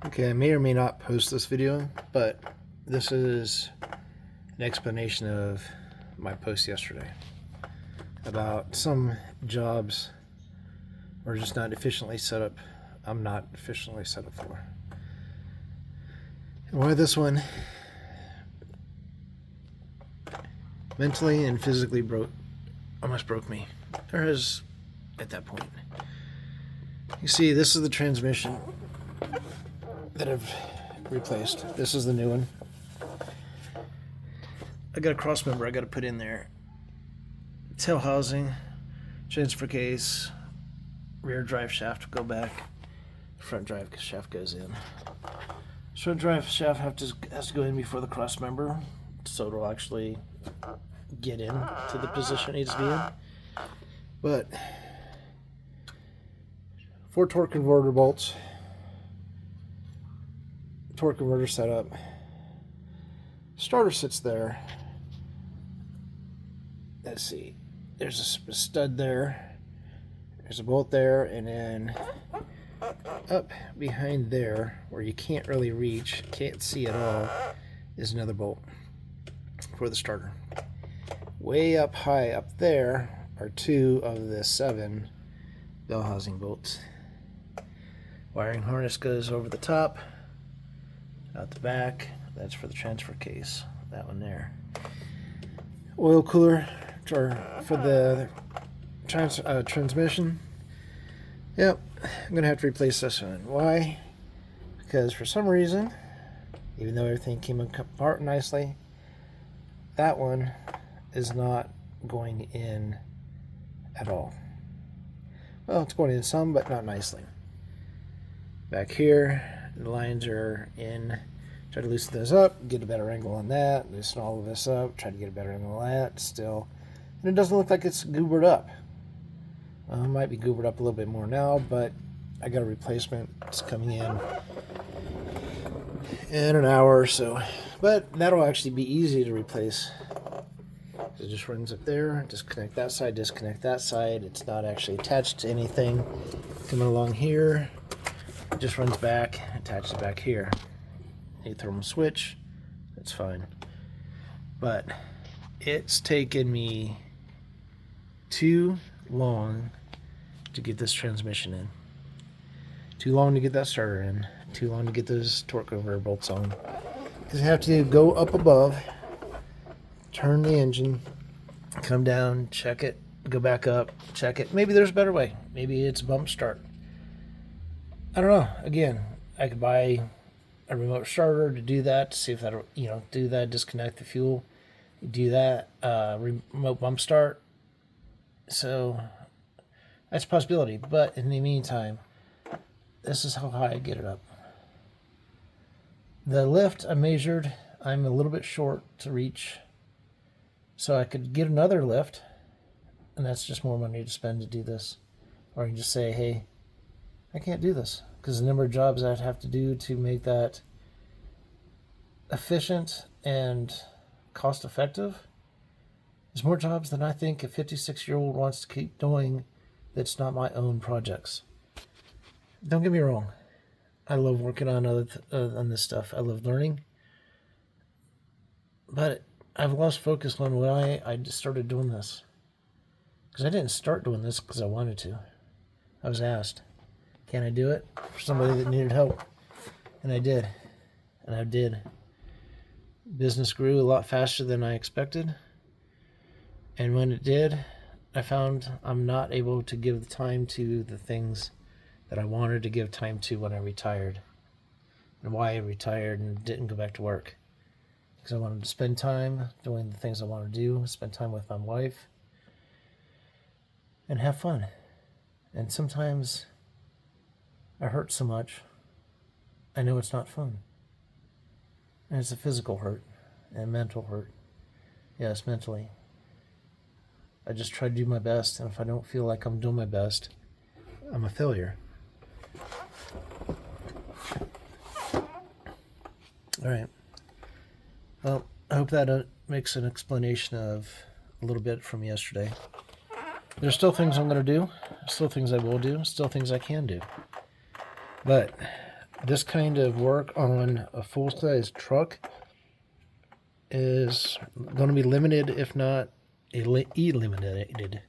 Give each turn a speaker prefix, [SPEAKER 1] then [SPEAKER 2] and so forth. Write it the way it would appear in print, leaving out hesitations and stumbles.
[SPEAKER 1] Okay, I may or may not post this video, but this is an explanation of my post yesterday about some jobs are just not efficiently set up. I'm not efficiently set up for. And why this one mentally and physically almost broke me. Or is at that point. You see, this is the transmission that I've replaced. This is the new one. I got a cross member I got to put in there. Tail housing, transfer case, rear drive shaft go back, front drive shaft goes in. Front drive shaft has to go in before the cross member, so it'll actually get in to the position it needs to be in. But 4 torque converter bolts, torque converter setup, starter sits there. Let's see, there's a stud there, there's a bolt there, and then up behind there where you can't really reach, can't see at all, is another bolt for the starter. Way up high up there are 2 of the 7 bell housing bolts. Wiring harness goes over the top, out the back. That's for the transfer case, that one there. Oil cooler for the transmission. Yep, I'm gonna have to replace this one. Why? Because for some reason, even though everything came apart nicely, that one is not going in at all. Well, it's going in some, but not nicely. Back here, the lines are in. Try to loosen those up, get a better angle on that, loosen all of this up, try to get a better angle on that, still. And it doesn't look like it's goobered up. It might be goobered up a little bit more now, but I got a replacement. It's coming in an hour or so. But that'll actually be easy to replace. It just runs up there, disconnect that side, disconnect that side. It's not actually attached to anything. Coming along here, it just runs back, attaches back here. A thermal switch, that's fine. But it's taken me too long to get this transmission in. Too long to get that starter in. Too long to get those torque converter bolts on. Because you have to go up above, turn the engine, come down, check it, go back up, check it. Maybe there's a better way. Maybe it's a bump start. I don't know. Again, I could buy a remote starter to do that, to see if that'll, do that, disconnect the fuel, do that, remote bump start. So that's a possibility. But in the meantime, this is how high I get it up. The lift I measured, I'm a little bit short to reach. So I could get another lift, and that's just more money to spend to do this. Or I can just say, hey, I can't do this. Because the number of jobs I'd have to do to make that efficient and cost effective is more jobs than I think a 56-year-old wants to keep doing that's not my own projects. Don't get me wrong. I love working on on this stuff. I love learning. But I've lost focus on why I just started doing this. Because I didn't start doing this because I wanted to. I was asked, can I do it? For somebody that needed help. And I did. And I did. Business grew a lot faster than I expected. And when it did, I found I'm not able to give the time to the things that I wanted to give time to when I retired. And why I retired and didn't go back to work. Because I wanted to spend time doing the things I want to do, spend time with my wife, and have fun. And sometimes I hurt so much, I know it's not fun. And it's a physical hurt and mental hurt. Yes, mentally. I just try to do my best, and if I don't feel like I'm doing my best, I'm a failure. Alright. Well, I hope that makes an explanation of a little bit from yesterday. There's still things I'm going to do, still things I will do, still things I can do. But this kind of work on a full-size truck is going to be limited, if not eliminated.